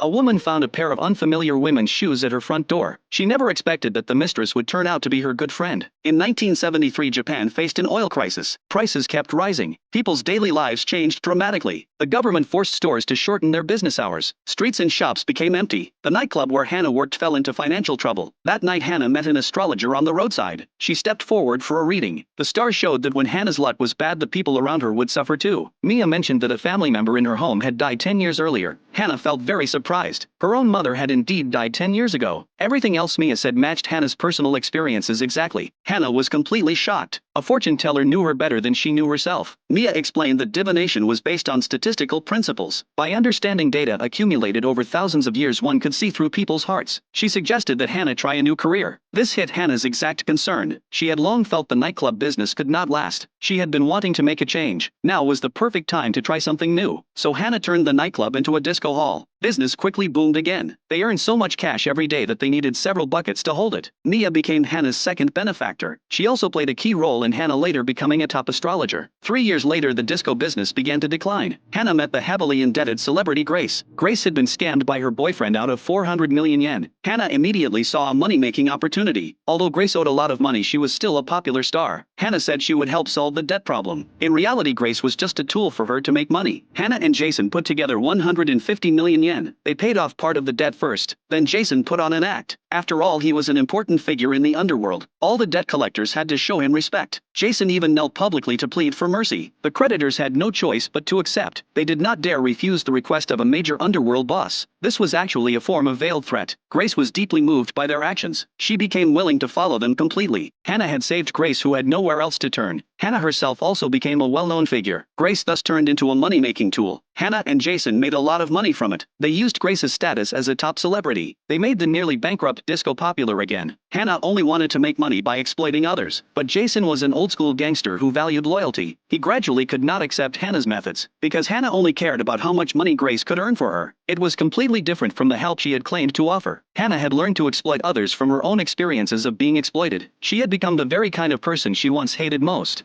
A woman found a pair of unfamiliar women's shoes at her front door. She never expected that the mistress would turn out to be her good friend. In 1973, Japan faced an oil crisis. Prices kept rising. People's daily lives changed dramatically. The government forced stores to shorten their business hours. Streets and shops became empty. The nightclub where Hannah worked fell into financial trouble. That night, Hannah met an astrologer on the roadside. She stepped forward for a reading. The stars showed that when Hannah's luck was bad, the people around her would suffer too. Mia mentioned that a family member in her home had died 10 years earlier. Hannah felt very surprised. Her own mother had indeed died 10 years ago. Everything else Mia said matched Hannah's personal experiences exactly. Hannah was completely shocked. A fortune teller knew her better than she knew herself. Mia explained that divination was based on statistical principles. By understanding data accumulated over thousands of years, one could see through people's hearts. She suggested that Hannah try a new career. This hit Hannah's exact concern. She had long felt the nightclub business could not last. She had been wanting to make a change. Now was the perfect time to try something new. So Hannah turned the nightclub into a disco hall. Business quickly boomed again. They earned so much cash every day that they needed several buckets to hold it. Mia became Hannah's second benefactor. She also played a key role in Hannah later becoming a top astrologer. 3 years later, the disco business began to decline. Hannah met the heavily indebted celebrity Grace. Grace had been scammed by her boyfriend out of 400 million yen. Hannah immediately saw a money-making opportunity. Although Grace owed a lot of money, she was still a popular star. Hannah said she would help solve the debt problem. In reality, Grace was just a tool for her to make money. Hannah and Jason put together 150 million yen. They paid off part of the debt first, then Jason put on an act. After all, he was an important figure in the underworld. All the debt collectors had to show him respect. Jason even knelt publicly to plead for mercy. The creditors had no choice but to accept. They did not dare refuse the request of a major underworld boss. This was actually a form of veiled threat. Grace was deeply moved by their actions. She became willing to follow them completely. Hannah had saved Grace, who had nowhere else to turn. Hannah herself also became a well-known figure. Grace thus turned into a money-making tool. Hannah and Jason made a lot of money from it. They used Grace's status as a top celebrity. They made the nearly bankrupt disco popular again. Hannah only wanted to make money by exploiting others. But Jason was an old-school gangster who valued loyalty. He gradually could not accept Hannah's methods, because Hannah only cared about how much money Grace could earn for her. It was completely different from the help she had claimed to offer. Hannah had learned to exploit others from her own experiences of being exploited. She had become the very kind of person she once hated most.